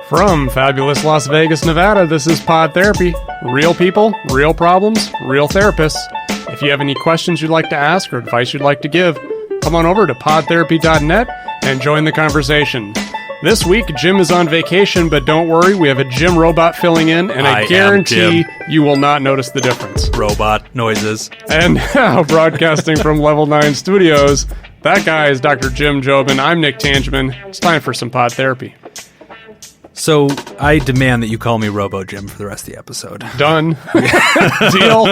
From fabulous Las Vegas, Nevada, this is Pod Therapy. Real people, real problems, real therapists. If you have any questions you'd like to ask or advice you'd like to give, come on over to podtherapy.net and join the conversation. This week, Jim is on vacation, but don't worry, we have a Jim robot filling in, and I guarantee you will not notice the difference. Robot noises. And now, broadcasting from Level 9 Studios, that guy is Dr. Jim Jobin. I'm Nick Tangeman. It's time for some Pod Therapy. So I demand that you call me Robo Jim for the rest of the episode. Done. Deal.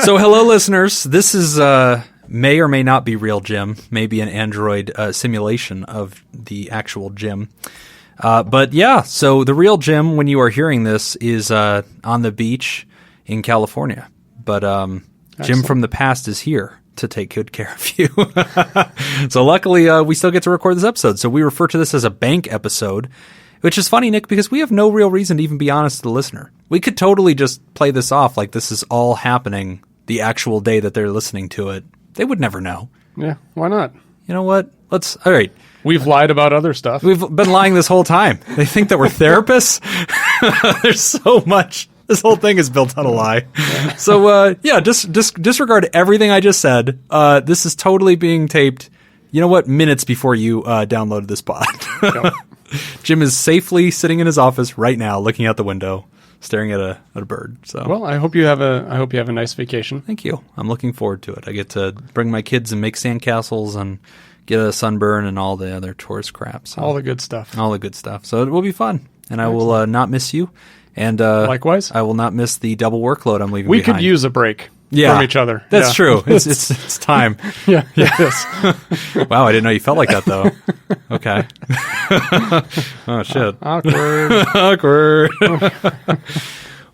So hello, listeners. This is may or may not be real Jim. Maybe an Android simulation of the actual Jim. But yeah, so the real Jim, when you are hearing this, is on the beach in California. But Jim from the past is here to take good care of you. So luckily, we still get to record this episode. So we refer to this as a bank episode, which is funny, Nick, because we have no real reason to even be honest to the listener. We could totally just play this off like this is all happening the actual day that they're listening to it. They would never know. Yeah, why not? You know what? All right. We've lied about other stuff. We've been lying this whole time. They think that we're therapists. There's so much. This whole thing is built on a lie. Yeah. So, disregard everything I just said. This is totally being taped, you know what, minutes before you downloaded this pod. Yep. Jim is safely sitting in his office right now, looking out the window, staring at a bird. So, well, I hope you have a nice vacation. Thank you. I'm looking forward to it. I get to bring my kids and make sandcastles and get a sunburn and all the other tourist crap. So, all the good stuff. All the good stuff. So it will be fun, and I will not miss you. And likewise, I will not miss the double workload I'm leaving behind. We could use a break from each other. That's true. It's time. Yeah, it is. Wow, I didn't know you felt like that, though. Okay. Oh, shit. Awkward.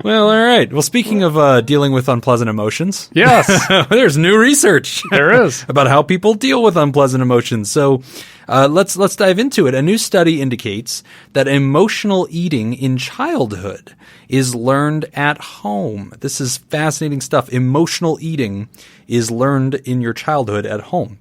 Well, all right. Well, speaking of dealing with unpleasant emotions. Yes. There's new research. There is. About how people deal with unpleasant emotions. So let's dive into it. A new study indicates that emotional eating in childhood is learned at home. This is fascinating stuff. Emotional eating is learned in your childhood at home.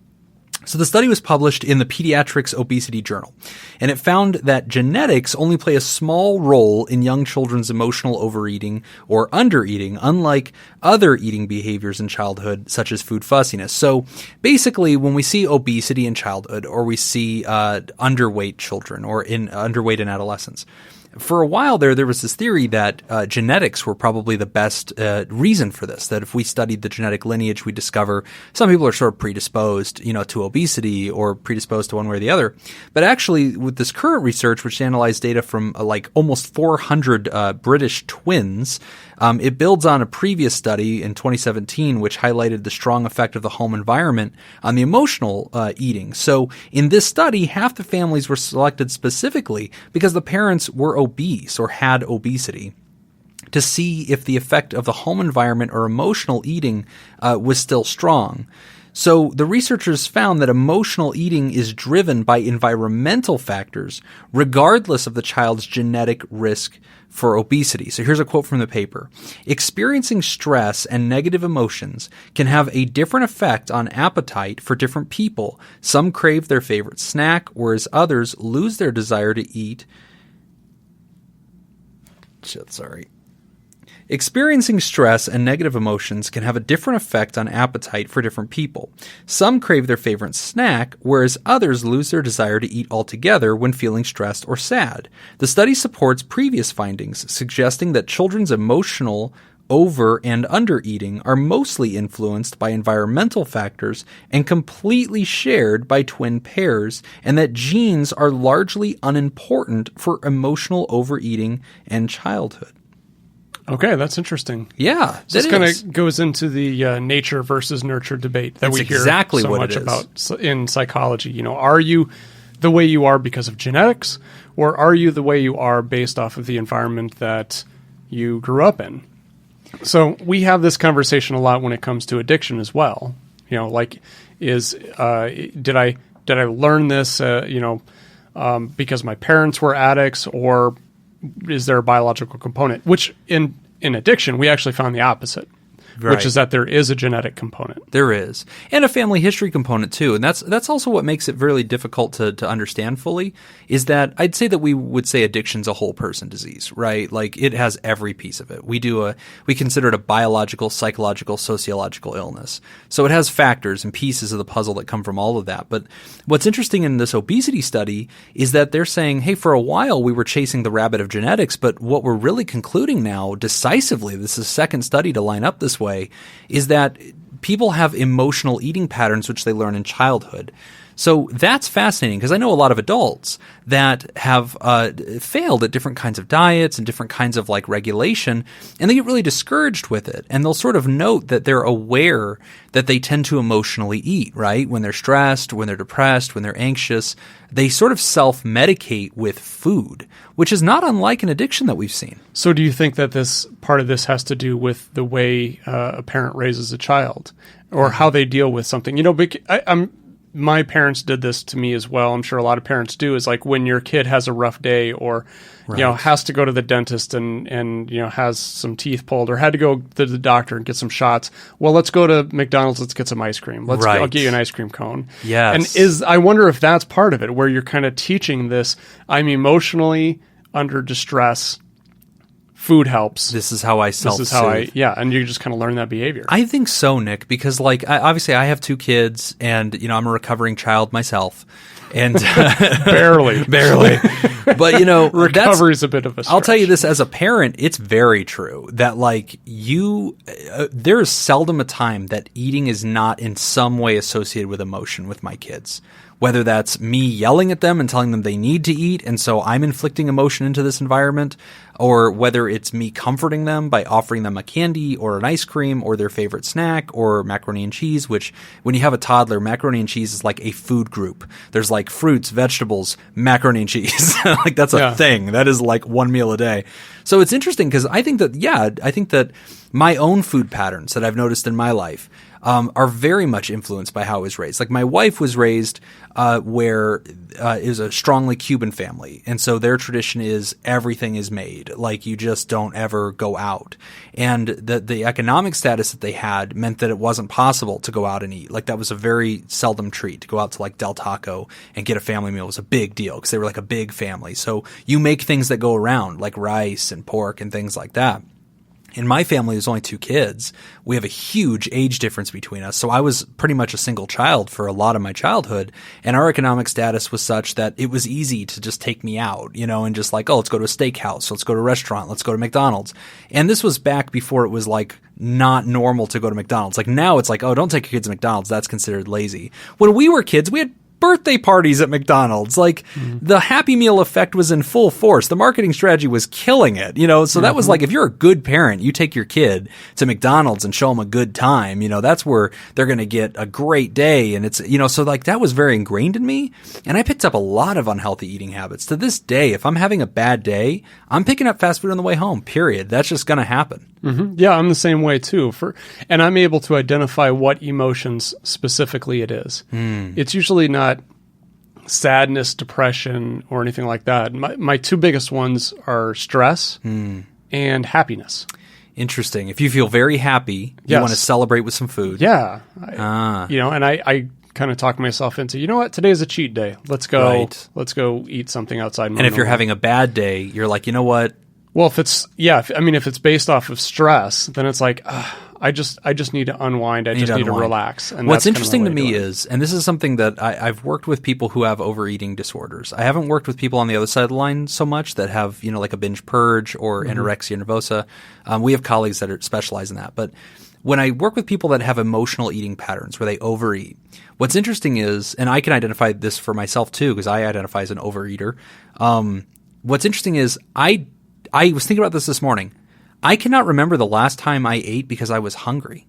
So the study was published in the Pediatrics Obesity Journal, and it found that genetics only play a small role in young children's emotional overeating or undereating, unlike other eating behaviors in childhood, such as food fussiness. So basically, when we see obesity in childhood, or we see underweight children, or underweight in adolescents, for a while there was this theory that genetics were probably the best reason for this, that if we studied the genetic lineage, we discover some people are sort of predisposed, to obesity or predisposed to one way or the other. But actually, with this current research, which analyzed data from almost 400 British twins, it builds on a previous study in 2017, which highlighted the strong effect of the home environment on the emotional eating. So in this study, half the families were selected specifically because the parents were obese or had obesity, to see if the effect of the home environment or emotional eating was still strong. So the researchers found that emotional eating is driven by environmental factors, regardless of the child's genetic risk for obesity. So here's a quote from the paper. Experiencing stress and negative emotions can have a different effect on appetite for different people. Some crave their favorite snack, whereas others lose their desire to eat. Experiencing stress and negative emotions can have a different effect on appetite for different people. Some crave their favorite snack, whereas others lose their desire to eat altogether when feeling stressed or sad. The study supports previous findings, suggesting that children's emotional over- and under-eating are mostly influenced by environmental factors and completely shared by twin pairs, and that genes are largely unimportant for emotional overeating and childhood. Okay, that's interesting. Yeah, so this kind of goes into the nature versus nurture debate that we hear exactly so what much it is. About in psychology. Are you the way you are because of genetics, or are you the way you are based off of the environment that you grew up in? So we have this conversation a lot when it comes to addiction as well. Did I learn this? Because my parents were addicts, or is there a biological component? Which in addiction we actually found the opposite. which is that there is a genetic component. There is. And a family history component too. And that's also what makes it really difficult to understand fully, is that I'd say that we would say addiction's a whole person disease, right? Like it has every piece of it. We consider it a biological, psychological, sociological illness. So it has factors and pieces of the puzzle that come from all of that. But what's interesting in this obesity study is that they're saying, hey, for a while we were chasing the rabbit of genetics, but what we're really concluding now decisively, this is the second study to line up this way, is that people have emotional eating patterns which they learn in childhood. So that's fascinating because I know a lot of adults that have failed at different kinds of diets and different kinds of like regulation, and they get really discouraged with it. And they'll sort of note that they're aware that they tend to emotionally eat, right? When they're stressed, when they're depressed, when they're anxious, they sort of self-medicate with food, which is not unlike an addiction that we've seen. So do you think that this part of this has to do with the way a parent raises a child or how they deal with something? You know, my parents did this to me as well. I'm sure a lot of parents do, is like when your kid has a rough day or, you know, has to go to the dentist and, you know, has some teeth pulled or had to go to the doctor and get some shots. Well, let's go to McDonald's. Let's get some ice cream. I'll get you an ice cream cone. Yes. And I wonder if that's part of it, where you're kind of teaching this, I'm emotionally under distress. Food helps. This is how I self-soothe. And you just kind of learn that behavior. I think so, Nick, because like obviously I have 2 kids and, you know, I'm a recovering child myself. And barely. But, you know, recovery is a bit of a stretch. I'll tell you this, as a parent, it's very true that like there is seldom a time that eating is not in some way associated with emotion with my kids. Whether that's me yelling at them and telling them they need to eat, and so I'm inflicting emotion into this environment, or whether it's me comforting them by offering them a candy or an ice cream or their favorite snack or macaroni and cheese, which when you have a toddler, macaroni and cheese is like a food group. There's like fruits, vegetables, macaroni and cheese. Like that's a thing. That is like one meal a day. So it's interesting because I think that my own food patterns that I've noticed in my life are very much influenced by how I was raised. Like my wife was raised where it was a strongly Cuban family. And so their tradition is everything is made. Like you just don't ever go out. And the economic status that they had meant that it wasn't possible to go out and eat. Like that was a very seldom treat. To go out to like Del Taco and get a family meal was a big deal because they were like a big family. So you make things that go around like rice and pork and things like that. In my family, there's only 2 kids. We have a huge age difference between us. So I was pretty much a single child for a lot of my childhood. And our economic status was such that it was easy to just take me out, you know, and just like, oh, let's go to a steakhouse. Let's go to a restaurant. Let's go to McDonald's. And this was back before it was like not normal to go to McDonald's. Like now it's like, oh, don't take your kids to McDonald's. That's considered lazy. When we were kids, we had birthday parties at McDonald's. Like the Happy Meal effect was in full force. The marketing strategy was killing it, you know? So that was like, if you're a good parent, you take your kid to McDonald's and show them a good time, you know, that's where they're going to get a great day. And it's, you know, so like that was very ingrained in me. And I picked up a lot of unhealthy eating habits. To this day, if I'm having a bad day, I'm picking up fast food on the way home, period. That's just going to happen. Mm-hmm. Yeah, I'm the same way too. And I'm able to identify what emotions specifically it is. It's usually not sadness, depression, or anything like that. My 2 biggest ones are stress and happiness. Interesting. If you feel very happy, you want to celebrate with some food. Yeah. You know, and I kind of talk myself into, you know what, today's a cheat day. Let's go eat something outside. And if you're having a bad day, you're like, you know what? Well, if it's based off of stress, then it's like, I just need to unwind. I just need to relax. And what's interesting to me is, and this is something that I've worked with people who have overeating disorders. I haven't worked with people on the other side of the line so much that have, you know, like a binge purge or anorexia nervosa. We have colleagues that specialize in that. But when I work with people that have emotional eating patterns where they overeat, what's interesting is, and I can identify this for myself too, because I identify as an overeater. What's interesting is I was thinking about this morning. I cannot remember the last time I ate because I was hungry.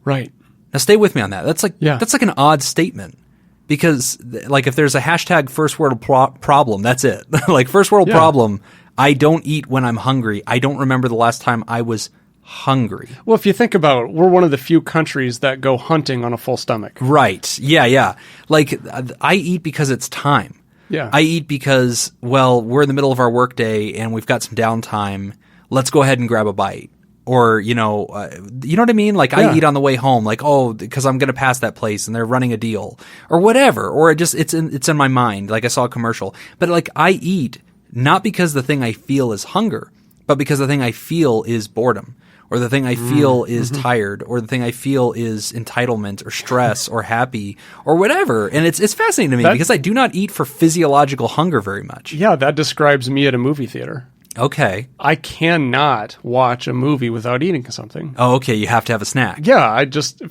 Right. Now stay with me on that. That's like an odd statement because like if there's a hashtag first world problem, that's it. Like first world problem, I don't eat when I'm hungry. I don't remember the last time I was hungry. Well, if you think about it, we're one of the few countries that go hunting on a full stomach. Right. Yeah. Like I eat because it's time. Yeah. I eat because, well, we're in the middle of our workday and we've got some downtime. Let's go ahead and grab a bite. Or, you know what I mean? Like I eat on the way home, like, oh, because I'm going to pass that place and they're running a deal or whatever. Or it's in my mind. Like I saw a commercial, but like I eat not because the thing I feel is hunger, but because the thing I feel is boredom, or the thing I feel is tired, or the thing I feel is entitlement or stress or happy or whatever. And it's fascinating to me because I do not eat for physiological hunger very much. Yeah, that describes me at a movie theater. Okay. I cannot watch a movie without eating something. Oh, okay. You have to have a snack. Yeah, I just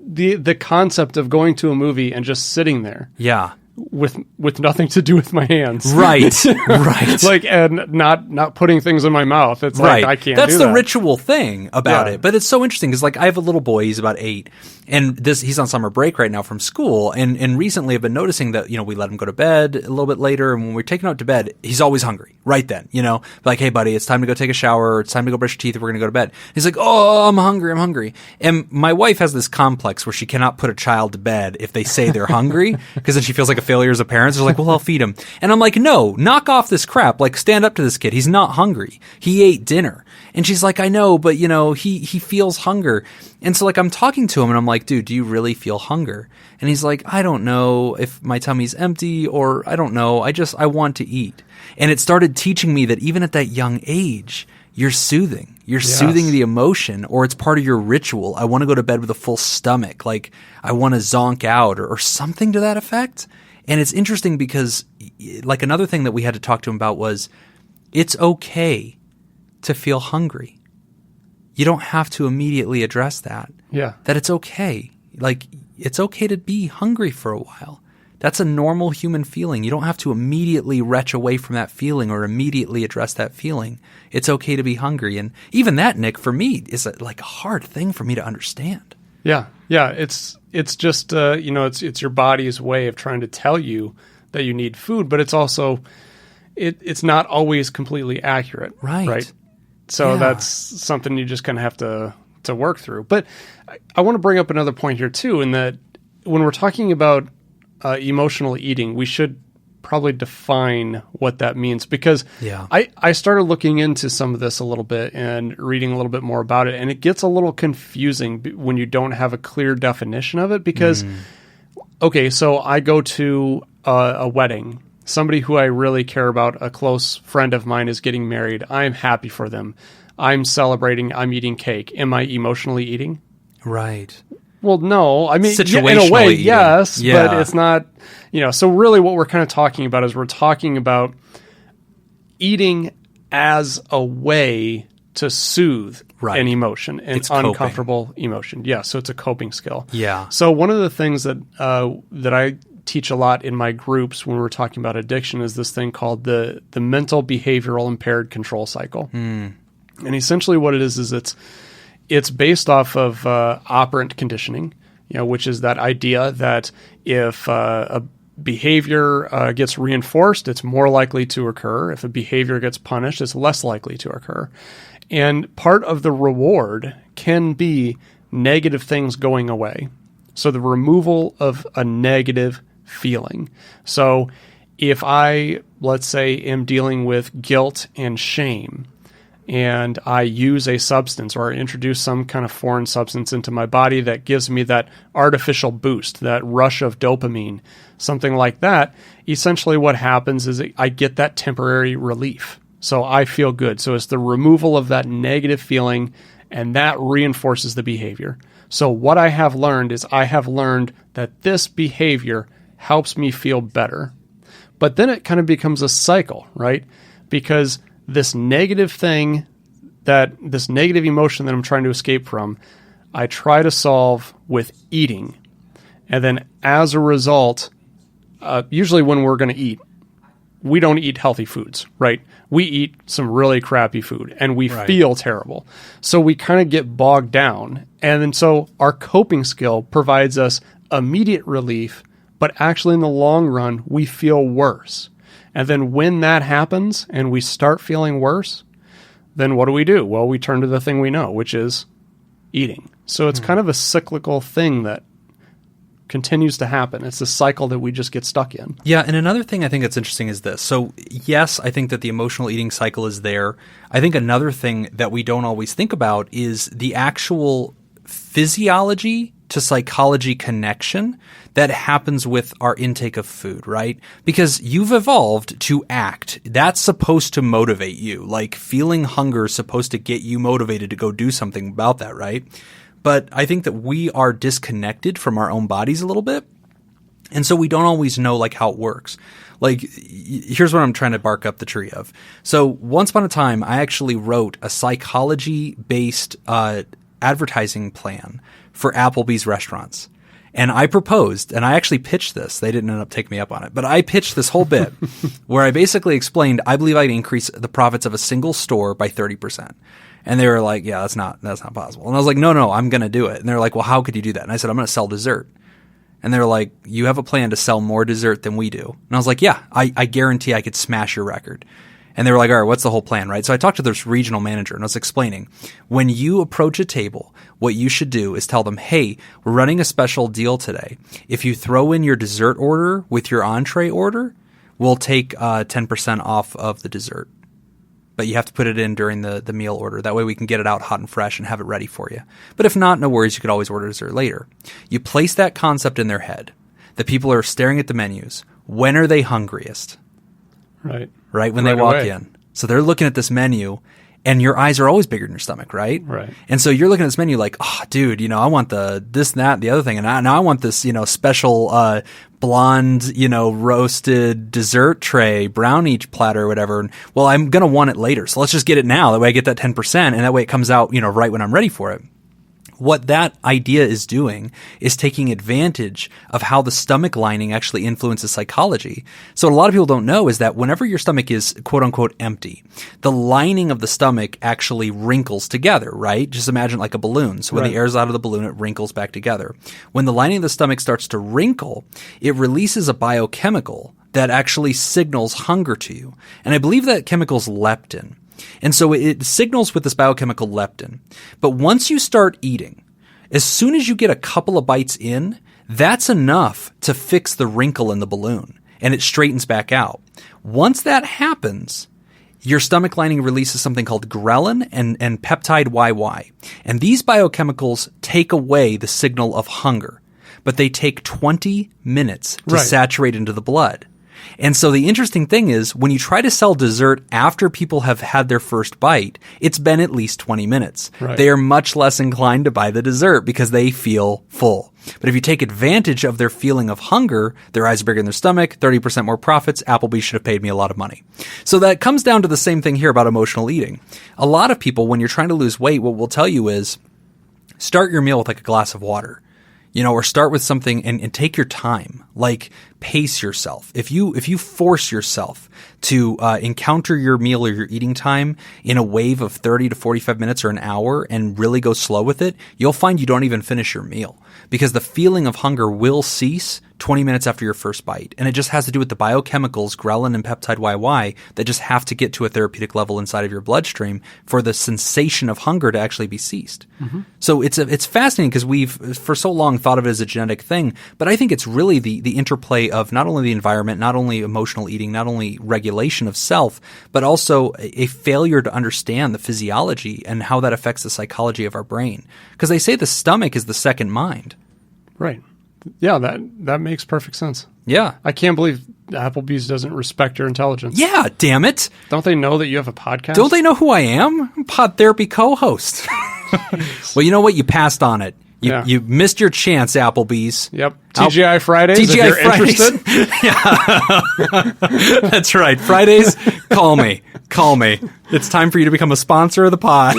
the concept of going to a movie and just sitting there. Yeah. With nothing to do with my hands. Right. Right. Like, and not putting things in my mouth. It's like, I can't That's do the that. ritual thing about it. But it's so interesting because, like, I have a little boy, he's about 8, and he's on summer break right now from school. And recently I've been noticing that, you know, we let him go to bed a little bit later, and when we're taking him out to bed, he's always hungry right then, you know, like, hey buddy, it's time to go take a shower, or it's time to go brush your teeth, we're going to go to bed. He's like, oh, I'm hungry. And my wife has this complex where she cannot put a child to bed if they say they're hungry, because then she feels like a failure as a parent. They're like, well, I'll feed him. And I'm like, no, knock off this crap. Like, stand up to this kid. He's not hungry. He ate dinner. And she's like, I know, but you know, he feels hunger. And so like, I'm talking to him and I'm like, dude, do you really feel hunger? And he's like, I don't know if my tummy's empty, or I don't know. I want to eat. And it started teaching me that even at that young age, you're soothing. You're soothing the emotion, or it's part of your ritual. I want to go to bed with a full stomach. Like, I want to zonk out, or something to that effect. And it's interesting because, like, another thing that we had to talk to him about was, it's okay to feel hungry. You don't have to immediately address that. Yeah. That it's okay. Like, it's okay to be hungry for a while. That's a normal human feeling. You don't have to immediately retch away from that feeling or immediately address that feeling. It's okay to be hungry. And even that, Nick, for me, is like a hard thing for me to understand. Yeah. Yeah. It's just, you know, it's your body's way of trying to tell you that you need food, but it's also, it's not always completely accurate. Right. So that's something you just kind of have to work through. But I want to bring up another point here too, in that when we're talking about emotional eating, we should probably define what that means, because I started looking into some of this a little bit and reading a little bit more about it, and it gets a little confusing when you don't have a clear definition of it, because okay, so I go to a wedding, somebody who I really care about, a close friend of mine is getting married. I'm happy for them. I'm celebrating. I'm eating cake. Am I emotionally eating? Right. Well, no. I mean, in a way, eating. yes, but it's not, you know, so really what we're kind of talking about is we're talking about eating as a way to soothe an emotion, an uncomfortable emotion. Yeah, so it's a coping skill. Yeah. So one of the things that I teach a lot in my groups when we're talking about addiction is this thing called the mental behavioral impaired control cycle. And essentially what it is it's based off of operant conditioning, you know, which is that idea that if a behavior gets reinforced, it's more likely to occur. If a behavior gets punished, it's less likely to occur. And part of the reward can be negative things going away. So the removal of a negative feeling. So if I, let's say, am dealing with guilt and shame, and I use a substance or I introduce some kind of foreign substance into my body that gives me that artificial boost, that rush of dopamine, something like that, essentially what happens is I get that temporary relief. So I feel good. So it's the removal of that negative feeling, and that reinforces the behavior. So what I have learned is I have learned that this behavior helps me feel better. But then it kind of becomes a cycle, right? Because this negative thing, this negative emotion that I'm trying to escape from, I try to solve with eating. And then as a result, usually when we're going to eat, we don't eat healthy foods, right? We eat some really crappy food and we feel terrible. So we kind of get bogged down. And then so our coping skill provides us immediate relief, but actually in the long run, we feel worse. And then when that happens and we start feeling worse, then what do? Well, we turn to the thing we know, which is eating. So it's kind of a cyclical thing that continues to happen. It's a cycle that we just get stuck in. Yeah, and another thing I think that's interesting is this. So, yes, I think that the emotional eating cycle is there. I think another thing that we don't always think about is the actual physiology to psychology connection that happens with our intake of food, right? Because you've evolved to act. That's supposed to motivate you. Like, feeling hunger is supposed to get you motivated to go do something about that, right? But I think that we are disconnected from our own bodies a little bit. And so we don't always know like how it works. Like, here's what I'm trying to bark up the tree of. So once upon a time, I actually wrote a psychology-based advertising plan for Applebee's restaurants. And I proposed, and I actually pitched this. They didn't end up taking me up on it. But I pitched this whole bit where I basically explained, I believe I can increase the profits of a single store by 30%. And they were like, yeah, that's not possible. And I was like, no, I'm going to do it. And they were like, well, how could you do that? And I said, I'm going to sell dessert. And they were like, you have a plan to sell more dessert than we do. And I was like, yeah, I guarantee I could smash your record. And they were like, all right, what's the whole plan, right? So I talked to this regional manager and I was explaining, when you approach a table, what you should do is tell them, hey, we're running a special deal today. If you throw in your dessert order with your entree order, we'll take 10% off of the dessert. But you have to put it in during the meal order. That way we can get it out hot and fresh and have it ready for you. But if not, no worries, you could always order dessert later. You place that concept in their head. The people are staring at the menus. When are they hungriest? Right. Right, when they walk in. So they're looking at this menu, and your eyes are always bigger than your stomach, right? Right. And so you're looking at this menu like, oh, dude, I want the this, and that, and the other thing. And now I want this, special blonde, roasted dessert tray, brownie platter or whatever. And, well, I'm going to want it later. So let's just get it now. That way I get that 10%, and that way it comes out, right when I'm ready for it. What that idea is doing is taking advantage of how the stomach lining actually influences psychology. So what a lot of people don't know is that whenever your stomach is quote unquote empty, the lining of the stomach actually wrinkles together, right? Just imagine like a balloon. So when the air's out of the balloon, it wrinkles back together. When the lining of the stomach starts to wrinkle, it releases a biochemical that actually signals hunger to you. And I believe that chemical is leptin. And so it signals with this biochemical leptin. But once you start eating, as soon as you get a couple of bites in, that's enough to fix the wrinkle in the balloon, and it straightens back out. Once that happens, your stomach lining releases something called ghrelin and peptide YY. And these biochemicals take away the signal of hunger, but they take 20 minutes to saturate into the blood. And so the interesting thing is, when you try to sell dessert after people have had their first bite, it's been at least 20 minutes. Right. They are much less inclined to buy the dessert because they feel full. But if you take advantage of their feeling of hunger, their eyes are bigger than their stomach, 30% more profits, Applebee's should have paid me a lot of money. So that comes down to the same thing here about emotional eating. A lot of people, when you're trying to lose weight, what we'll tell you is, start your meal with like a glass of water. Or start with something and take your time, like pace yourself. If you force yourself to encounter your meal or your eating time in a wave of 30 to 45 minutes or an hour and really go slow with it, you'll find you don't even finish your meal because the feeling of hunger will cease 20 minutes after your first bite. And it just has to do with the biochemicals, ghrelin and peptide YY, that just have to get to a therapeutic level inside of your bloodstream for the sensation of hunger to actually be ceased. Mm-hmm. So it's fascinating because we've for so long thought of it as a genetic thing, but I think it's really the interplay of not only the environment, not only emotional eating, not only regulation of self, but also a failure to understand the physiology and how that affects the psychology of our brain. Because they say the stomach is the second mind. Right. Yeah, that makes perfect sense. Yeah. I can't believe Applebee's doesn't respect your intelligence. Yeah, damn it. Don't they know that you have a podcast? Don't they know who I am? I'm Pod Therapy co-host. Well, you know what? You passed on it. You missed your chance, Applebee's. Yep. TGI Fridays, if you're interested. That's right. Fridays, call me. It's time for you to become a sponsor of the pod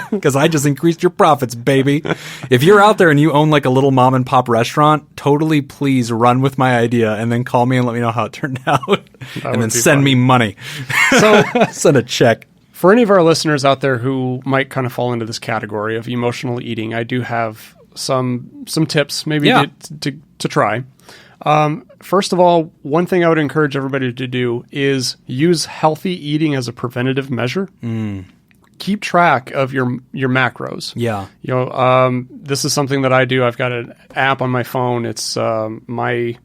because I just increased your profits, baby. If you're out there and you own like a little mom and pop restaurant, totally please run with my idea and then call me and let me know how it turned out. And then send me money. So send a check. For any of our listeners out there who might kind of fall into this category of emotional eating, I do have some tips maybe to try. First of all, one thing I would encourage everybody to do is use healthy eating as a preventative measure. keep track of your macros. Yeah. This is something that I do. I've got an app on my phone. It's My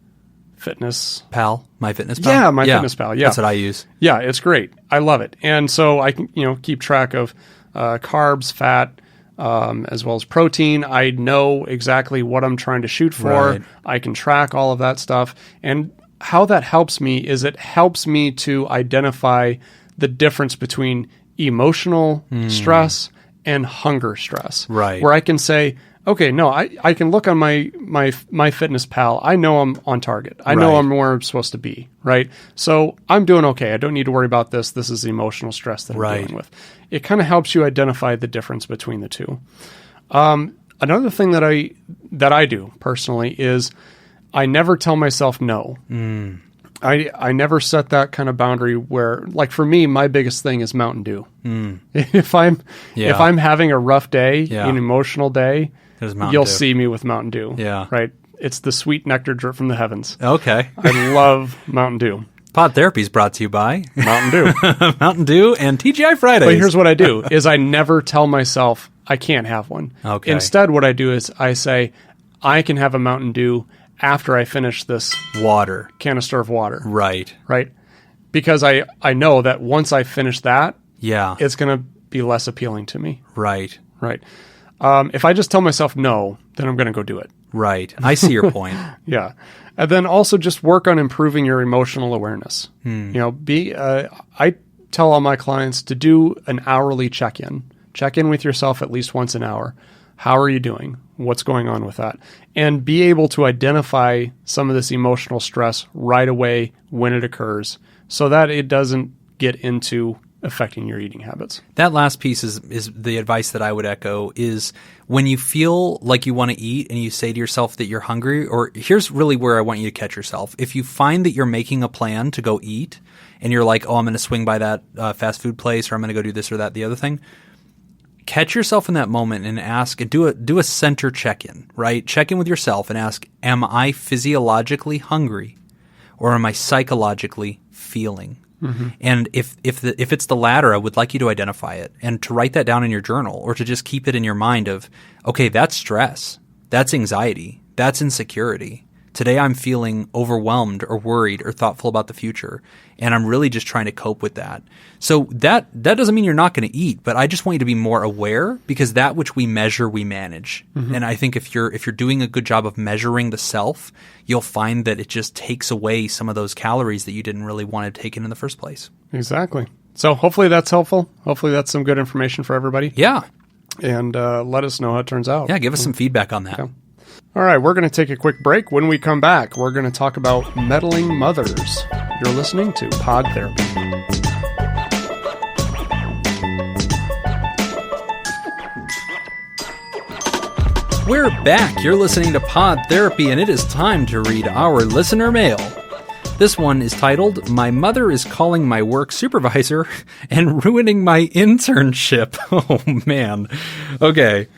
Fitness Pal, MyFitnessPal. Yeah, MyFitnessPal. Yeah, that's what I use. Yeah, it's great. I love it. And so I can keep track of carbs, fat, as well as protein. I know exactly what I'm trying to shoot for. Right. I can track all of that stuff. And how that helps me is it helps me to identify the difference between emotional stress and hunger stress. Right. Where I can say, okay, no, I can look on my Fitness Pal. I know I'm on target. I know I'm where I'm supposed to be, right? So I'm doing okay. I don't need to worry about this. This is the emotional stress that I'm dealing with. It kind of helps you identify the difference between the two. Another thing that I do personally is I never tell myself no. I never set that kind of boundary where, like for me, my biggest thing is Mountain Dew. If I'm having a rough day, an emotional day, you'll see me with Mountain Dew. Yeah. Right. It's the sweet nectar drip from the heavens. Okay. I love Mountain Dew. Pod Therapy is brought to you by Mountain Dew. Mountain Dew and TGI Fridays. But here's what I do is I never tell myself I can't have one. Okay. Instead, what I do is I say I can have a Mountain Dew after I finish this water canister of water. Right. Because I know that once I finish that, yeah, it's going to be less appealing to me. Right. If I just tell myself no, then I'm going to go do it. Right. I see your point. Yeah. And then also just work on improving your emotional awareness. I tell all my clients to do an hourly check-in. Check in with yourself at least once an hour. How are you doing? What's going on with that? And be able to identify some of this emotional stress right away when it occurs so that it doesn't get into affecting your eating habits. That last piece is the advice that I would echo is when you feel like you want to eat and you say to yourself that you're hungry, or here's really where I want you to catch yourself. If you find that you're making a plan to go eat and you're like, oh, I'm going to swing by that fast food place or I'm going to go do this or that, the other thing, catch yourself in that moment and ask and do a center check-in, right? Check in with yourself and ask, am I physiologically hungry or am I psychologically feeling? Mm-hmm. And if it's the latter, I would like you to identify it and to write that down in your journal or to just keep it in your mind of, okay, that's stress, that's anxiety, that's insecurity. Today I'm feeling overwhelmed or worried or thoughtful about the future, and I'm really just trying to cope with that. So that doesn't mean you're not going to eat, but I just want you to be more aware because that which we measure, we manage. Mm-hmm. And I think if you're doing a good job of measuring the self, you'll find that it just takes away some of those calories that you didn't really want to take in the first place. Exactly. So hopefully that's helpful. Hopefully that's some good information for everybody. Yeah. And let us know how it turns out. Yeah, give us some feedback on that. Okay. All right, we're going to take a quick break. When we come back, we're going to talk about meddling mothers. You're listening to Pod Therapy. We're back. You're listening to Pod Therapy, and it is time to read our listener mail. This one is titled, My Mother is Calling My Work Supervisor and Ruining My Internship. Oh, man. Okay.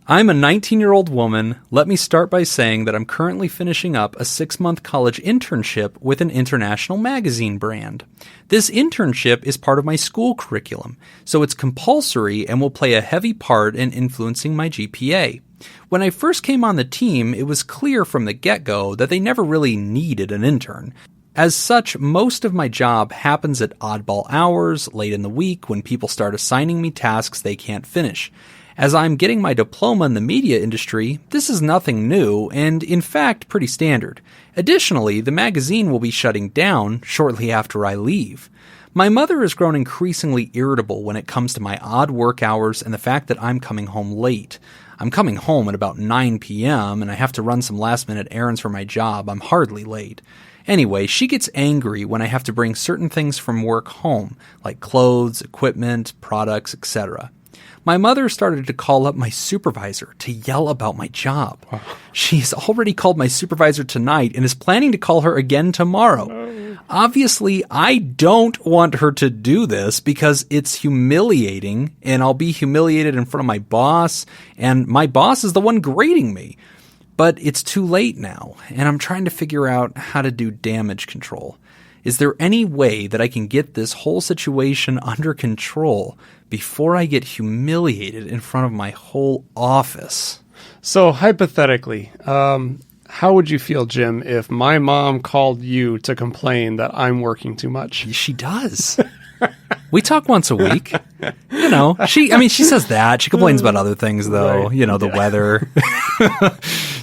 I'm a 19-year-old woman. Let me start by saying that I'm currently finishing up a 6-month college internship with an international magazine brand. This internship is part of my school curriculum, so it's compulsory and will play a heavy part in influencing my GPA. When I first came on the team, it was clear from the get-go that they never really needed an intern. As such, most of my job happens at oddball hours, late in the week, when people start assigning me tasks they can't finish. As I'm getting my diploma in the media industry, this is nothing new and, in fact, pretty standard. Additionally, the magazine will be shutting down shortly after I leave. My mother has grown increasingly irritable when it comes to my odd work hours and the fact that I'm coming home late. I'm coming home at about 9 p.m. and I have to run some last-minute errands for my job. I'm hardly late. Anyway, she gets angry when I have to bring certain things from work home, like clothes, equipment, products, etc. My mother started to call up my supervisor to yell about my job. Wow. She's already called my supervisor tonight and is planning to call her again tomorrow. No. Obviously, I don't want her to do this because it's humiliating, and I'll be humiliated in front of my boss, and my boss is the one grading me. But it's too late now, and I'm trying to figure out how to do damage control. Is there any way that I can get this whole situation under control before I get humiliated in front of my whole office? So hypothetically, how would you feel, Jim, if my mom called you to complain that I'm working too much? She does. We talk once a week. She says that. She complains about other things, though. Right. The weather.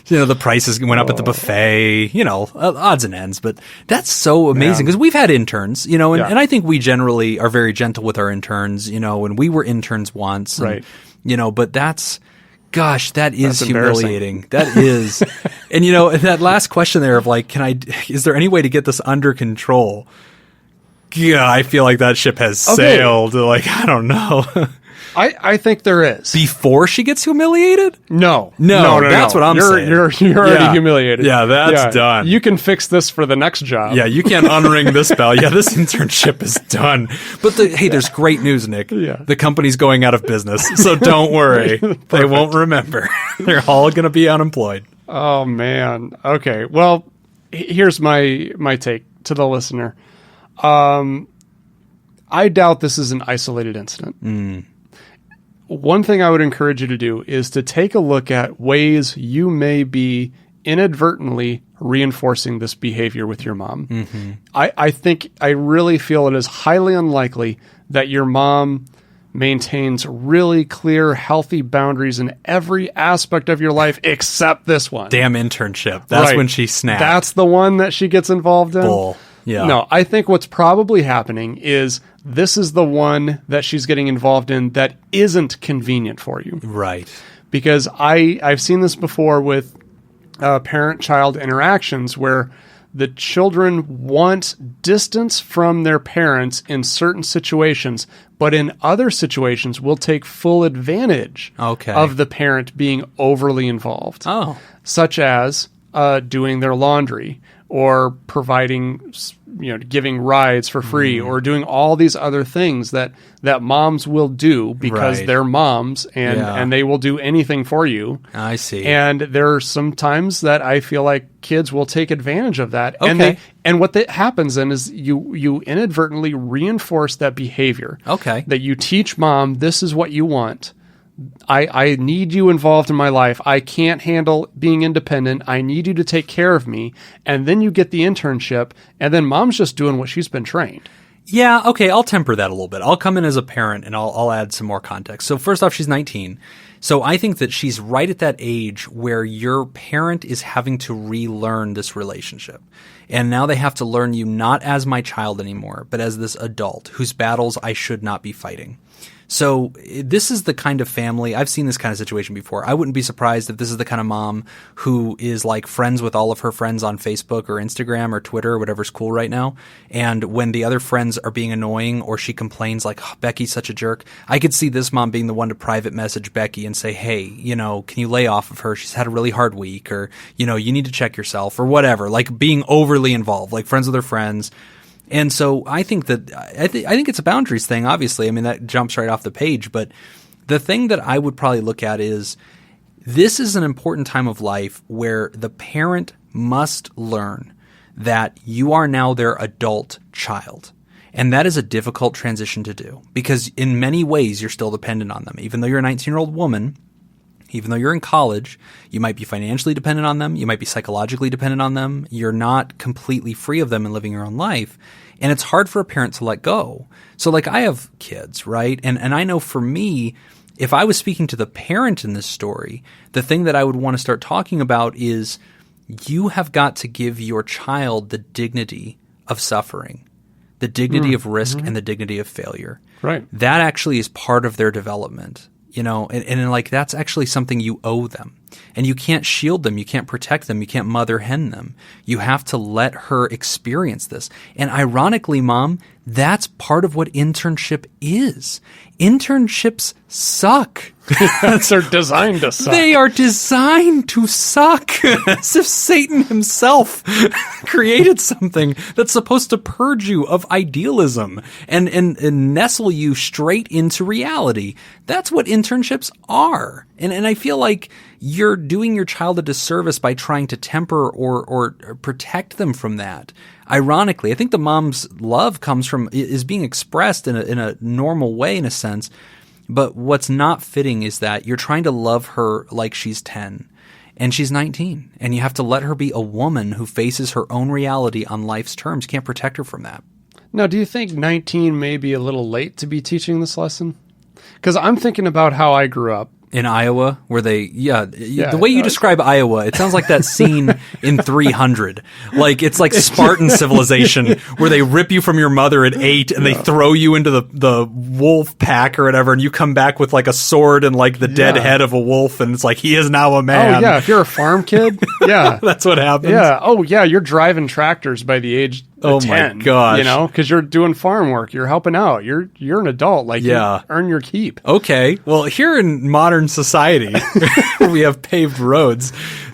The prices went up at the buffet, odds and ends. But that's so amazing because we've had interns, and I think we generally are very gentle with our interns, and we were interns once. Right. But gosh, that is That's humiliating. That is. And, that last question there of is there any way to get this under control? Yeah, I feel like that ship has sailed. I don't know. I think there is. Before she gets humiliated? No. That's what I'm saying. You're already humiliated. Yeah, that's done. You can fix this for the next job. Yeah, you can't unring this bell. Yeah, this internship is done. But there's great news, Nick. Yeah. The company's going out of business, so don't worry. They won't remember. They're all going to be unemployed. Oh, man. Okay, well, here's my take to the listener. I doubt this is an isolated incident. One thing I would encourage you to do is to take a look at ways you may be inadvertently reinforcing this behavior with your mom. Mm-hmm. I really feel it is highly unlikely that your mom maintains really clear, healthy boundaries in every aspect of your life except this one. Damn internship. That's when she snapped. That's the one that she gets involved in? Bull. Yeah. No, I think what's probably happening is this is the one that she's getting involved in that isn't convenient for you. Right. Because I've seen this before with parent-child interactions where the children want distance from their parents in certain situations, but in other situations will take full advantage of the parent being overly involved. Oh. Such as doing their laundry or providing, giving rides for free or doing all these other things that moms will do because they're moms and they will do anything for you. I see. And there are some times that I feel like kids will take advantage of that. Okay. And what that happens then is you inadvertently reinforce that behavior. Okay. That you teach mom, this is what you want. I need you involved in my life. I can't handle being independent. I need you to take care of me. And then you get the internship, and then mom's just doing what she's been trained. Yeah, okay, I'll temper that a little bit. I'll come in as a parent, and I'll add some more context. So first off, she's 19. So I think that she's right at that age where your parent is having to relearn this relationship. And now they have to learn you not as my child anymore, but as this adult whose battles I should not be fighting. So this is the kind of family, I've seen this kind of situation before. I wouldn't be surprised if this is the kind of mom who is like friends with all of her friends on Facebook or Instagram or Twitter or whatever's cool right now. And when the other friends are being annoying or she complains like, oh, Becky's such a jerk, I could see this mom being the one to private message Becky and say, hey, can you lay off of her? She's had a really hard week, or, you need to check yourself or whatever, like being overly involved, like friends with her friends. And so I think that I think it's a boundaries thing, obviously. I mean, that jumps right off the page. But the thing that I would probably look at is this is an important time of life where the parent must learn that you are now their adult child. And that is a difficult transition to do because in many ways you're still dependent on them. Even though you're a 19-year-old woman, even though you're in college, you might be financially dependent on them. You might be psychologically dependent on them. You're not completely free of them and living your own life. And it's hard for a parent to let go. So like I have kids, right? And I know for me, if I was speaking to the parent in this story, the thing that I would want to start talking about is you have got to give your child the dignity of suffering, the dignity of risk, and the dignity of failure. Right. That actually is part of their development. And like that's actually something you owe them. And you can't shield them. You can't protect them. You can't mother hen them. You have to let her experience this. And ironically, Mom, that's part of what internship is. Internships suck. They're designed to suck. They are designed to suck. As if Satan himself created something that's supposed to purge you of idealism and nestle you straight into reality. That's what internships are. And I feel like you're doing your child a disservice by trying to temper or protect them from that. Ironically, I think the mom's love is being expressed in a normal way, in a sense. But what's not fitting is that you're trying to love her like she's 10 and she's 19, and you have to let her be a woman who faces her own reality on life's terms. You can't protect her from that. Now, do you think 19 may be a little late to be teaching this lesson? Because I'm thinking about how I grew up. In Iowa, where the way you describe Iowa, it sounds like that scene in 300. Like, it's like Spartan civilization, where they rip you from your mother at 8 and they throw you into the wolf pack or whatever, and you come back with like a sword and like the dead head of a wolf, and it's like, he is now a man. Oh, yeah, if you're a farm kid, yeah. That's what happens. Yeah, oh, yeah, you're driving tractors by the age of 10. My gosh. You know, because you're doing farm work, you're helping out, you're an adult, like, you earn your keep. Okay, well, here in modern society, where we have paved roads,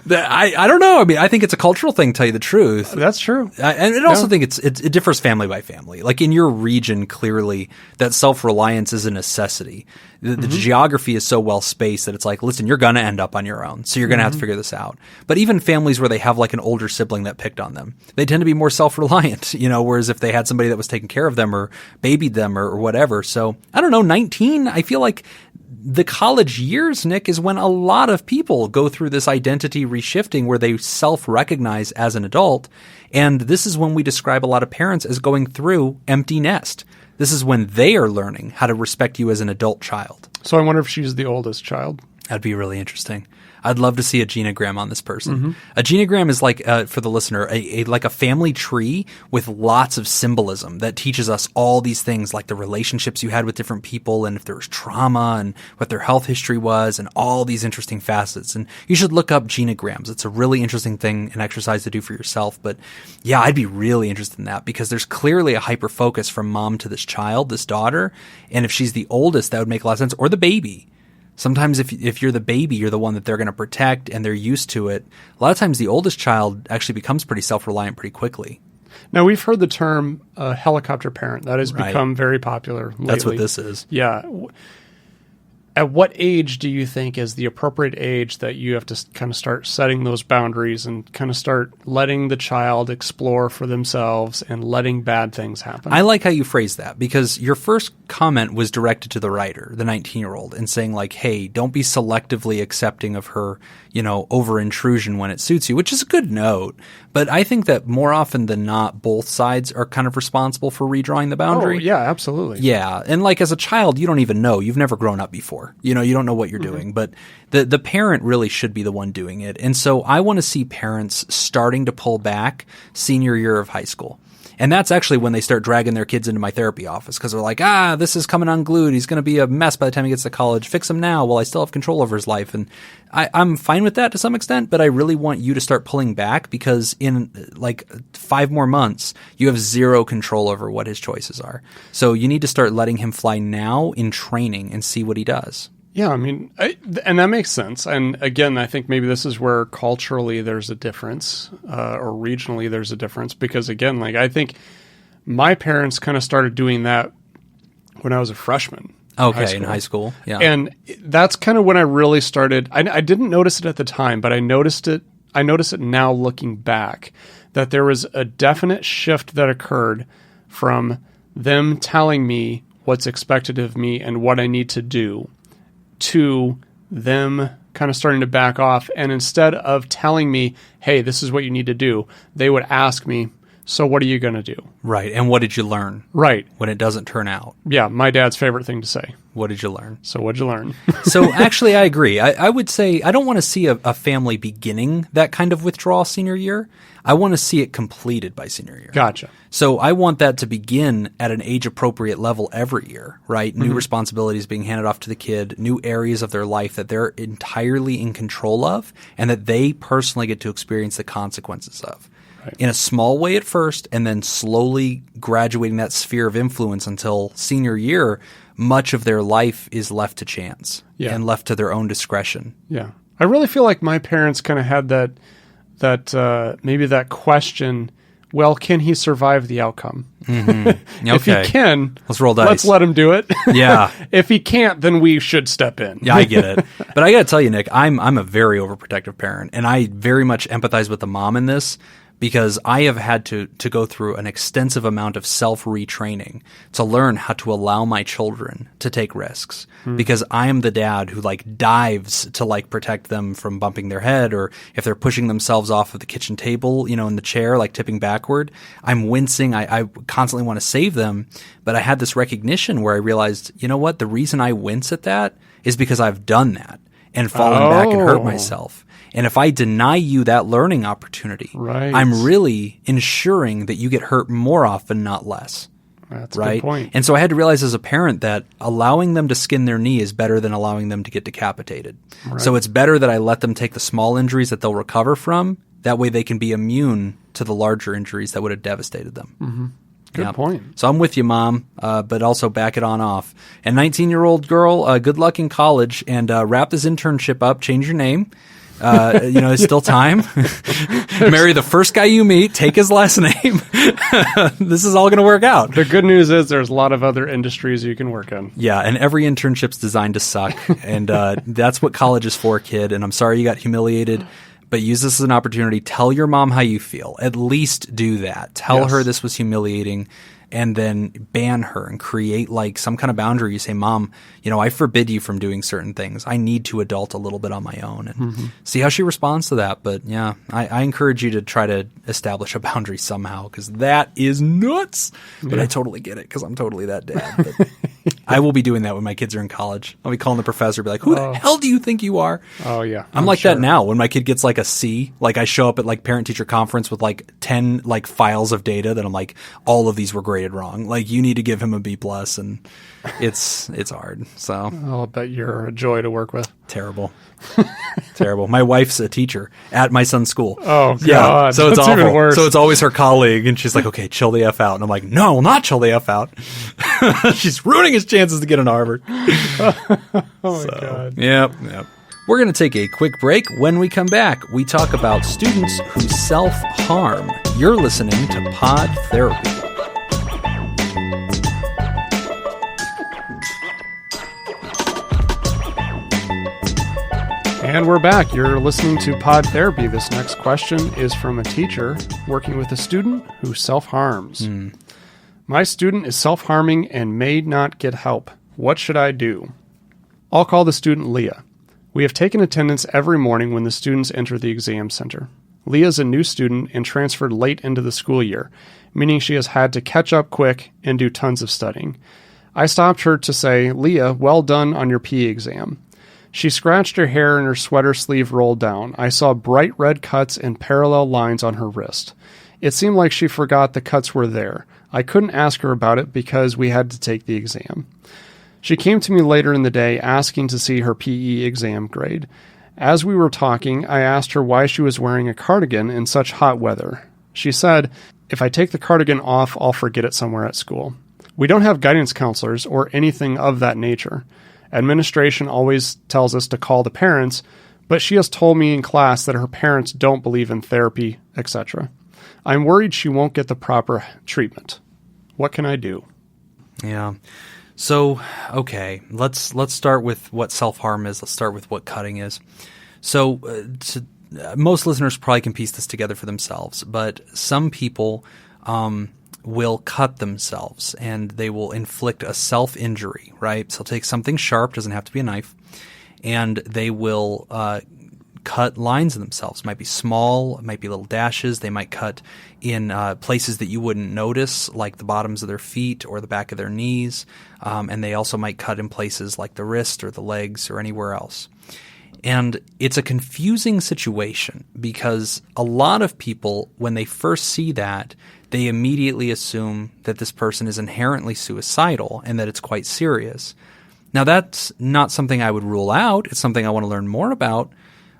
I don't know. I mean, I think it's a cultural thing, to tell you the truth. That's true. And I also think it differs family by family. Like in your region, clearly, that self-reliance is a necessity. The geography is so well spaced that it's like, listen, you're going to end up on your own, so you're going to have to figure this out. But even families where they have like an older sibling that picked on them, they tend to be more self-reliant, whereas if they had somebody that was taking care of them or babied them or whatever. So I don't know, 19, I feel like the college years, Nick, is when a lot of people go through this identity reshifting where they self-recognize as an adult. And this is when we describe a lot of parents as going through empty nest. This is when they are learning how to respect you as an adult child. So I wonder if she's the oldest child. That'd be really interesting. I'd love to see a genogram on this person. A genogram is like, for the listener, like a family tree with lots of symbolism that teaches us all these things, like the relationships you had with different people and if there was trauma and what their health history was and all these interesting facets. And you should look up genograms. It's a really interesting thing, an exercise to do for yourself. But yeah, I'd be really interested in that because there's clearly a hyper focus from mom to this child, this daughter. And if she's the oldest, that would make a lot of sense. Or the baby. Sometimes if you're the baby, you're the one that they're going to protect and they're used to it. A lot of times the oldest child actually becomes pretty self-reliant pretty quickly. Now, we've heard the term helicopter parent. That has become very popular lately. That's what this is. Yeah. At what age do you think is the appropriate age that you have to kind of start setting those boundaries and kind of start letting the child explore for themselves and letting bad things happen? I like how you phrase that because your first comment was directed to the writer, the 19-year-old, and saying like, hey, don't be selectively accepting of her, over intrusion when it suits you, which is a good note. But I think that more often than not, both sides are kind of responsible for redrawing the boundary. Oh, yeah, absolutely. Yeah. And like as a child, you don't even know. You've never grown up before. You don't know what you're doing. But the parent really should be the one doing it. And so I want to see parents starting to pull back senior year of high school. And that's actually when they start dragging their kids into my therapy office because they're like, this is coming unglued. He's going to be a mess by the time he gets to college. Fix him now while I still have control over his life. And I'm fine with that to some extent, but I really want you to start pulling back because in like 5 more months, you have zero control over what his choices are. So you need to start letting him fly now in training and see what he does. Yeah, I mean, and that makes sense. And again, I think maybe this is where culturally there's a difference, or regionally there's a difference. Because again, like I think my parents kind of started doing that when I was a freshman. Okay, in high school. Yeah. And that's kind of when I really started. I didn't notice it at the time, but I noticed it now looking back, that there was a definite shift that occurred from them telling me what's expected of me and what I need to do, to them kind of starting to back off. And instead of telling me, hey, this is what you need to do, they would ask me, so what are you going to do? Right. And what did you learn? Right. When it doesn't turn out. Yeah. My dad's favorite thing to say. What did you learn? So what'd you learn? So actually, I agree. I would say I don't want to see a family beginning that kind of withdrawal senior year. I want to see it completed by senior year. Gotcha. So I want that to begin at an age-appropriate level every year, right? New responsibilities being handed off to the kid, new areas of their life that they're entirely in control of and that they personally get to experience the consequences of. Right. In a small way at first and then slowly graduating that sphere of influence until senior year much of their life is left to chance and left to their own discretion. Yeah. I really feel like my parents kind of had that maybe that question, well, can he survive the outcome? Mm-hmm. If he can, let's roll dice. Let's let him do it. Yeah. If he can't, then we should step in. Yeah, I get it. But I got to tell you, Nick, I'm a very overprotective parent, and I very much empathize with the mom in this, because I have had to go through an extensive amount of self-retraining to learn how to allow my children to take risks. Because I am the dad who like dives to like protect them from bumping their head, or if they're pushing themselves off of the kitchen table, you know, in the chair, like tipping backward, I'm wincing. I constantly want to save them. But I had this recognition where I realized, you know what? The reason I wince at that is because I've done that and fallen back and hurt myself. And if I deny you that learning opportunity, I'm really ensuring that you get hurt more often, not less. That's a good point. And so I had to realize as a parent that allowing them to skin their knee is better than allowing them to get decapitated. So it's better that I let them take the small injuries that they'll recover from. That way they can be immune to the larger injuries that would have devastated them. Good point. So I'm with you, Mom, but also back it on off. And 19-year-old girl, good luck in college, and wrap this internship up, change your name. It's still time. Marry the first guy you meet, take his last name. This is all going to work out. The good news is there's a lot of other industries you can work in. Yeah, and every internship's designed to suck. And that's what college is for, kid. And I'm sorry you got humiliated, but use this as an opportunity. Tell your mom how you feel. At least do that. Tell her this was humiliating. And then ban her and create like some kind of boundary. You say, Mom, I forbid you from doing certain things. I need to adult a little bit on my own, and see how she responds to that. But yeah, I encourage you to try to establish a boundary somehow, because that is nuts. But I totally get it, because I'm totally that dad. But I will be doing that when my kids are in college. I'll be calling the professor, be like, who the hell do you think you are? Oh yeah. I'm like that now. When my kid gets like a C, like I show up at like parent teacher conference with like 10 like files of data that I'm like, all of these were graded wrong. Like, you need to give him a B+, and it's hard. So I'll bet you're a joy to work with. Terrible. Terrible. My wife's a teacher at my son's school. Oh, God. Yeah, so it's That's awful. even worse. So it's always her colleague, and she's like, okay, chill the F out. And I'm like, no, I will not chill the F out. She's ruining his chances to get into Harvard. Oh, my God. Yep. We're going to take a quick break. When we come back, we talk about students who self-harm. You're listening to Pod Therapy. And we're back. You're listening to Pod Therapy. This next question is from a teacher working with a student who self-harms. My student is self-harming and may not get help. What should I do? I'll call the student Leah. We have taken attendance every morning when the students enter the exam center. Leah is a new student and transferred late into the school year, meaning she has had to catch up quick and do tons of studying. I stopped her to say, Leah, well done on your PE exam. She scratched her hair and her sweater sleeve rolled down. I saw bright red cuts and parallel lines on her wrist. It seemed like she forgot the cuts were there. I couldn't ask her about it because we had to take the exam. She came to me later in the day asking to see her PE exam grade. As we were talking, I asked her why she was wearing a cardigan in such hot weather. She said, if I take the cardigan off, I'll forget it somewhere at school. We don't have guidance counselors or anything of that nature. Administration always tells us to call the parents, but she has told me in class that her parents don't believe in therapy, etc. I'm worried she won't get the proper treatment. What can I do? Yeah. So, okay, let's start with what self-harm is. Let's start with what cutting is. So, most listeners probably can piece this together for themselves, but some people will cut themselves and they will inflict a self-injury, right? So they'll take something sharp, doesn't have to be a knife, and they will cut lines in themselves. It might be small, it might be little dashes. They might cut in places that you wouldn't notice, like the bottoms of their feet or the back of their knees. And they also might cut in places like the wrist or the legs or anywhere else. And it's a confusing situation because a lot of people, when they first see that, they immediately assume that this person is inherently suicidal and that it's quite serious. Now, that's not something I would rule out. It's something I want to learn more about.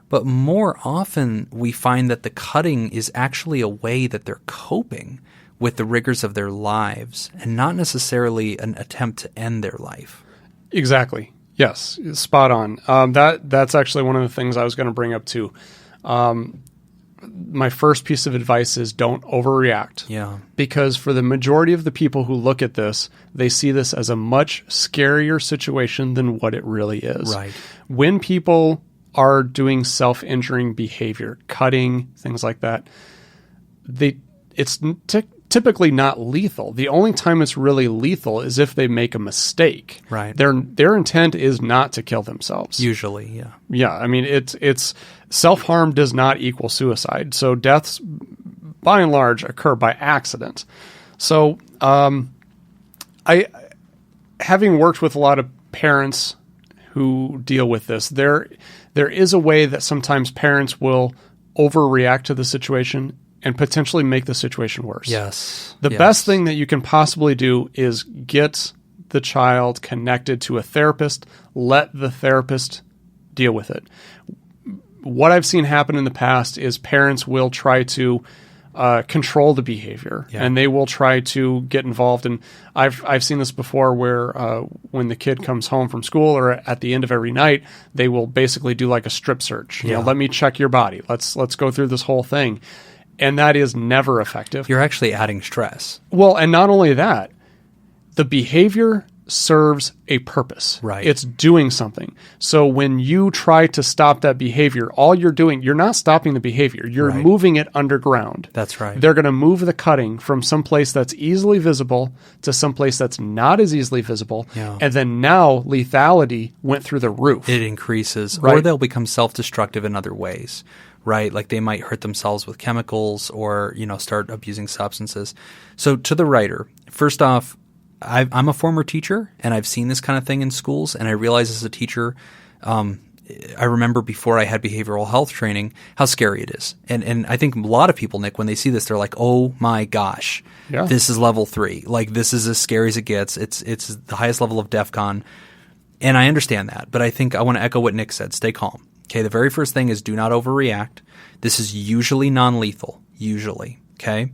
But more often, we find that the cutting is actually a way that they're coping with the rigors of their lives and not necessarily an attempt to end their life. Exactly. Yes. Spot on. That's actually one of the things I was going to bring up too. My first piece of advice is don't overreact. Yeah. Because for the majority of the people who look at this, they see this as a much scarier situation than what it really is. Right. When people are doing self-injuring behavior, cutting, things like that, it's typically not lethal. The only time it's really lethal is if they make a mistake. Right. Their intent is not to kill themselves. Usually, yeah. Yeah, I mean, it's self-harm does not equal suicide. So deaths, by and large, occur by accident. So having worked with a lot of parents who deal with this, there is a way that sometimes parents will overreact to the situation and potentially make the situation worse. Yes. The best thing that you can possibly do is get the child connected to a therapist. Let the therapist deal with it. What I've seen happen in the past is parents will try to control the behavior, and they will try to get involved. And I've seen this before where when the kid comes home from school or at the end of every night, they will basically do like a strip search. You know, let me check your body. Let's go through this whole thing. And that is never effective. You're actually adding stress. Well, and not only that, the behavior serves a purpose. Right. It's doing something. So when you try to stop that behavior, all you're doing, you're not stopping the behavior. You're moving it underground. That's right. They're going to move the cutting from someplace that's easily visible to someplace that's not as easily visible. Yeah. And then now lethality went through the roof. It increases. Right. Or they'll become self-destructive in other ways. Right? Like they might hurt themselves with chemicals or, start abusing substances. So to the writer, first off, I'm a former teacher and I've seen this kind of thing in schools. And I realize as a teacher, I remember before I had behavioral health training, how scary it is. And I think a lot of people, Nick, when they see this, they're like, oh my gosh, this is level 3. Like this is as scary as it gets. It's the highest level of DEFCON. And I understand that. But I think I want to echo what Nick said. Stay calm. Okay, the very first thing is do not overreact. This is usually non-lethal, usually, okay?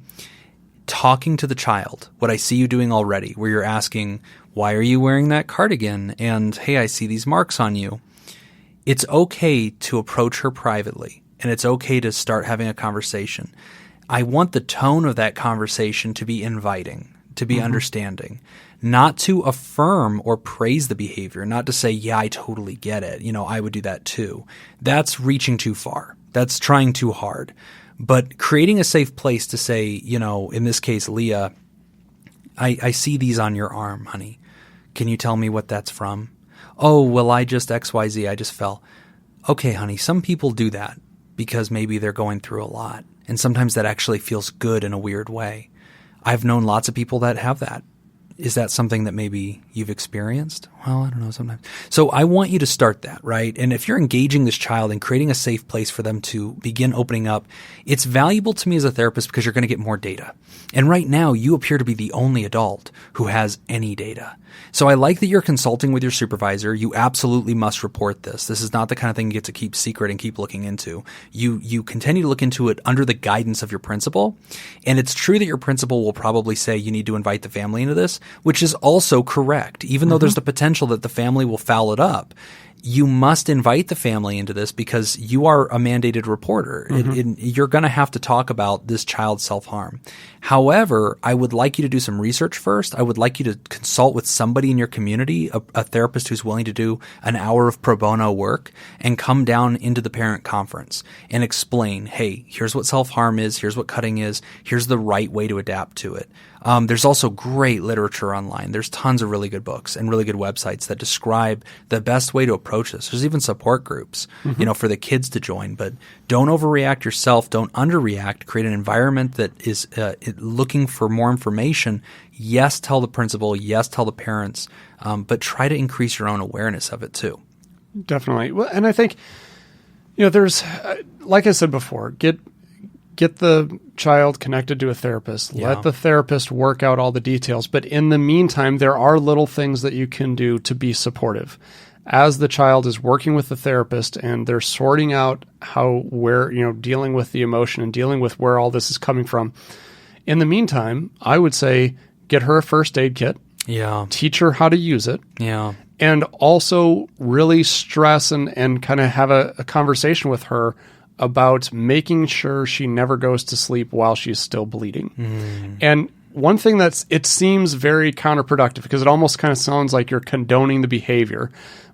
Talking to the child, what I see you doing already, where you're asking, why are you wearing that cardigan? And, hey, I see these marks on you. It's okay to approach her privately, and it's okay to start having a conversation. I want the tone of that conversation to be inviting, to be understanding. Not to affirm or praise the behavior, not to say, yeah, I totally get it. I would do that too. That's reaching too far. That's trying too hard. But creating a safe place to say, in this case, Leah, I see these on your arm, honey. Can you tell me what that's from? Oh, well, I just XYZ. I just fell. Okay, honey, some people do that because maybe they're going through a lot. And sometimes that actually feels good in a weird way. I've known lots of people that have that. Is that something that maybe you've experienced? Well, I don't know, sometimes. So I want you to start that, right? And if you're engaging this child and creating a safe place for them to begin opening up, it's valuable to me as a therapist because you're going to get more data. And right now, you appear to be the only adult who has any data. So I like that you're consulting with your supervisor. You absolutely must report this. This is not the kind of thing you get to keep secret and keep looking into. You continue to look into it under the guidance of your principal. And it's true that your principal will probably say you need to invite the family into this, which is also correct. Even though there's the potential that the family will foul it up, you must invite the family into this because you are a mandated reporter. You're going to have to talk about this child's self-harm. However, I would like you to do some research first. I would like you to consult with somebody in your community, a therapist who's willing to do an hour of pro bono work and come down into the parent conference and explain, hey, here's what self-harm is, here's what cutting is, here's the right way to adapt to it. There's also great literature online. There's tons of really good books and really good websites that describe the best way to approach this. There's even support groups, for the kids to join. But don't overreact yourself. Don't underreact. Create an environment that is looking for more information. Yes, tell the principal. Yes, tell the parents. But try to increase your own awareness of it too. Definitely. Well, and I think, there's, like I said before, get the child connected to a therapist. Yeah. Let the therapist work out all the details. But in the meantime, there are little things that you can do to be supportive. As the child is working with the therapist and they're sorting out dealing with the emotion and dealing with where all this is coming from, In the meantime, I would say get her a first aid kit. Yeah. Teach her how to use it. Yeah. And also really stress and kind of have a conversation with her about making sure she never goes to sleep while she's still bleeding. And one thing it seems very counterproductive because it almost kind of sounds like you're condoning the behavior.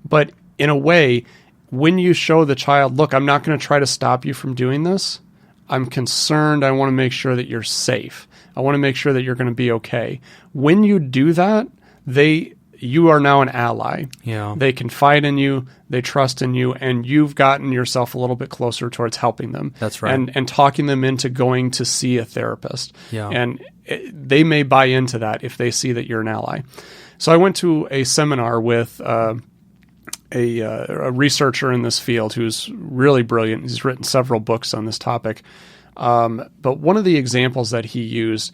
But in a way, when you show the child, look, I'm not going to try to stop you from doing this. I'm concerned. I want to make sure that you're safe. I want to make sure that you're going to be okay. When you do that, you are now an ally. Yeah. They confide in you, they trust in you, and you've gotten yourself a little bit closer towards helping them. That's right. And talking them into going to see a therapist. Yeah. And they may buy into that if they see that you're an ally. So I went to a seminar with a researcher in this field who's really brilliant. He's written several books on this topic. But one of the examples that he used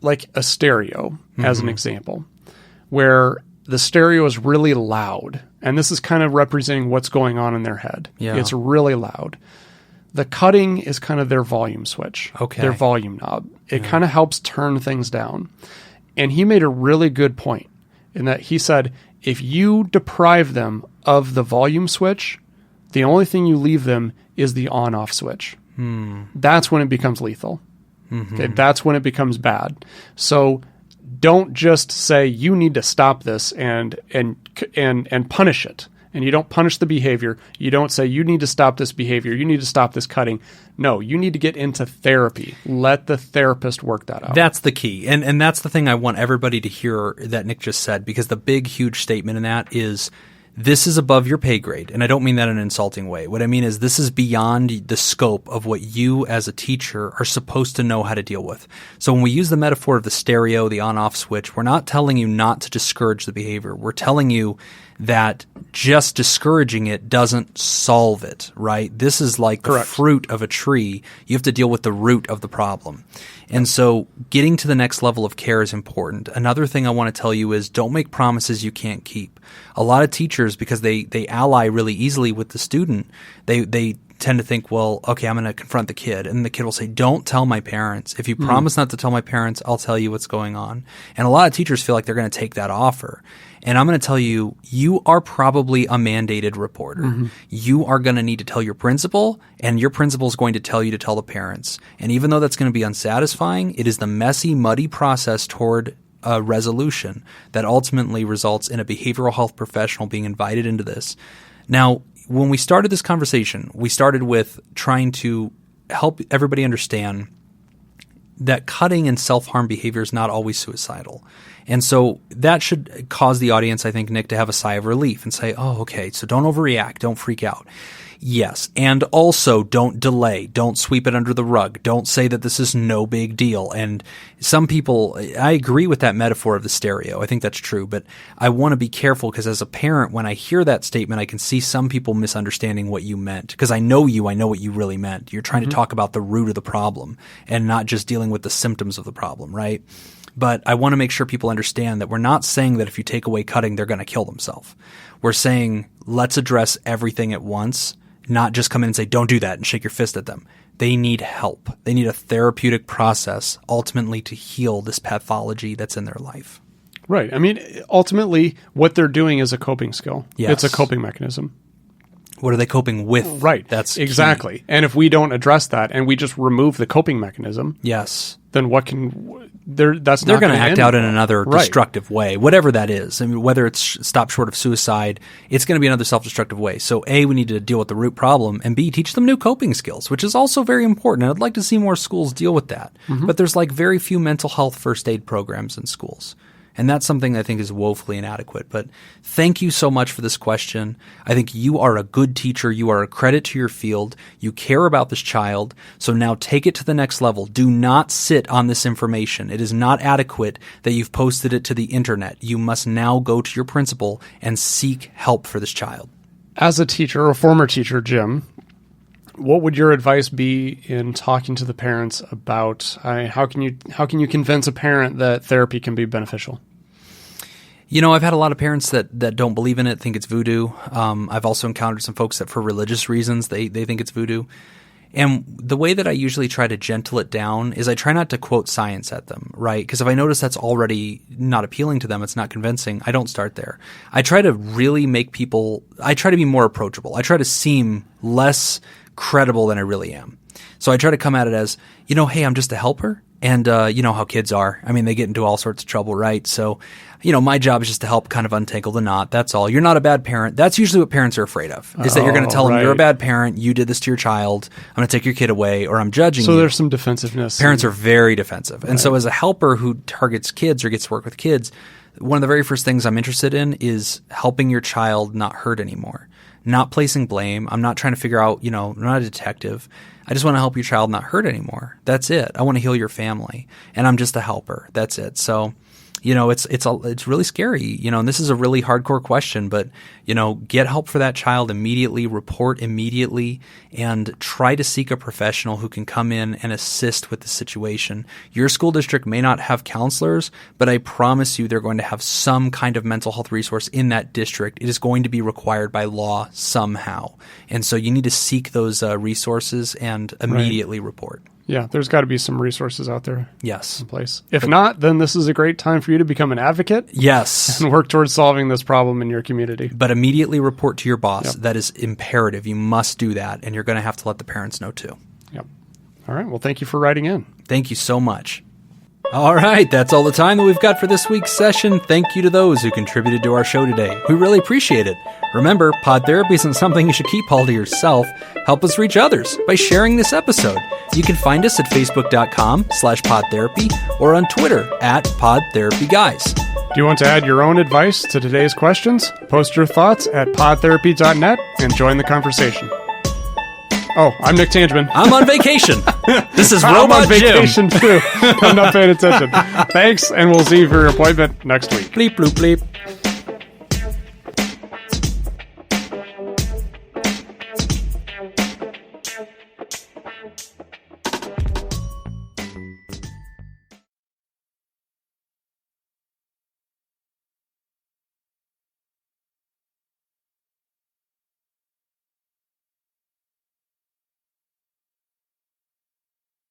like a stereo as an example, where the stereo is really loud. And this is kind of representing what's going on in their head. Yeah. It's really loud. The cutting is kind of their volume switch, their volume knob. It kind of helps turn things down. And he made a really good point in that he said, if you deprive them of the volume switch, the only thing you leave them is the on-off switch. That's when it becomes lethal. Okay, that's when it becomes bad. So don't just say you need to stop this and punish it. And you don't punish the behavior. You don't say you need to stop this behavior. You need to stop this cutting. No, you need to get into therapy. Let the therapist work that out. That's the key. And that's the thing I want everybody to hear that Nick just said, because the big, huge statement in that is this is above your pay grade. And I don't mean that in an insulting way. What I mean is this is beyond the scope of what you as a teacher are supposed to know how to deal with. So when we use the metaphor of the stereo, the on-off switch, we're not telling you not to discourage the behavior. We're telling you that just discouraging it doesn't solve it, right? This is like the fruit of a tree. You have to deal with the root of the problem. And so getting to the next level of care is important. Another thing I want to tell you is don't make promises you can't keep. A lot of teachers, because they ally really easily with the student, they tend to think, well, okay, I'm going to confront the kid. And the kid will say, don't tell my parents. If you promise not to tell my parents, I'll tell you what's going on. And a lot of teachers feel like they're going to take that offer. And I'm going to tell you, you are probably a mandated reporter. You are going to need to tell your principal, and your principal is going to tell you to tell the parents. And even though that's going to be unsatisfying, it is the messy, muddy process toward a resolution that ultimately results in a behavioral health professional being invited into this. Now, when we started this conversation, we started with trying to help everybody understand that cutting and self-harm behavior is not always suicidal. And so that should cause the audience, I think, Nick, to have a sigh of relief and say, oh, okay, so don't overreact, don't freak out. Yes, and also don't delay, don't sweep it under the rug, don't say that this is no big deal. And some people, I agree with that metaphor of the stereo. I think that's true, but I want to be careful because as a parent, when I hear that statement, I can see some people misunderstanding what you meant because I know what you really meant. You're trying to talk about the root of the problem and not just dealing with the symptoms of the problem, right? But I want to make sure people understand that we're not saying that if you take away cutting, they're going to kill themselves. We're saying let's address everything at once. Not just come in and say, don't do that and shake your fist at them. They need help. They need a therapeutic process ultimately to heal this pathology that's in their life. Right. I mean, ultimately, what they're doing is a coping skill. Yes. It's a coping mechanism. What are they coping with? Right. That's exactly. key. And if we don't address that and we just remove the coping mechanism, yes, then what can they're going to act out in another destructive way, whatever that is. I mean, whether it's stopped short of suicide, it's going to be another self-destructive way. So A, we need to deal with the root problem, and B, teach them new coping skills, which is also very important. And I'd like to see more schools deal with that. But there's like very few mental health first aid programs in schools. And that's something I think is woefully inadequate. But thank you so much for this question. I think you are a good teacher. You are a credit to your field. You care about this child. So now take it to the next level. Do not sit on this information. It is not adequate that you've posted it to the internet. You must now go to your principal and seek help for this child. As a teacher, or a former teacher, Jim, what would your advice be in talking to the parents about how can you convince a parent that therapy can be beneficial? You know, I've had a lot of parents that don't believe in it, think it's voodoo. I've also encountered some folks that for religious reasons, they think it's voodoo. And the way that I usually try to gentle it down is I try not to quote science at them, right? Because if I notice that's already not appealing to them, it's not convincing, I don't start there. I try to really I try to be more approachable. I try to seem less credible than I really am. So I try to come at it as, hey, I'm just a helper. And you know how kids are. I mean, they get into all sorts of trouble, right? So, my job is just to help kind of untangle the knot. That's all. You're not a bad parent. That's usually what parents are afraid of, is that you're going to tell them, you're a bad parent, you did this to your child, I'm going to take your kid away, or I'm judging you. So there's some defensiveness. Parents are very defensive. And so as a helper who targets kids or gets to work with kids, one of the very first things I'm interested in is helping your child not hurt anymore. Not placing blame. I'm not trying to figure out, I'm not a detective. I just want to help your child not hurt anymore. That's it. I want to heal your family. And I'm just a helper. That's it. So, it's really scary, and this is a really hardcore question, but, get help for that child immediately, report immediately, and try to seek a professional who can come in and assist with the situation. Your school district may not have counselors, but I promise you they're going to have some kind of mental health resource in that district. It is going to be required by law somehow. And so you need to seek those resources and immediately report. Yeah, there's got to be some resources out there. Yes. In place. If not, then this is a great time for you to become an advocate. Yes. And work towards solving this problem in your community. But immediately report to your boss. Yep. That is imperative. You must do that, and you're going to have to let the parents know too. Yep. All right. Well, thank you for writing in. Thank you so much. All right, that's all the time that we've got for this week's session. Thank you to those who contributed to our show today. We really appreciate it. Remember, pod therapy isn't something you should keep all to yourself. Help us reach others by sharing this episode. You can find us at facebook.com/podtherapy or on Twitter @PodTherapyGuys. Do you want to add your own advice to today's questions? Post your thoughts at podtherapy.net and join the conversation. Oh, I'm Nick Tangeman. I'm on vacation. This is I'm Robot on vacation too. I'm not paying attention. Thanks, and we'll see you for your appointment next week. Bleep, bloop, bleep.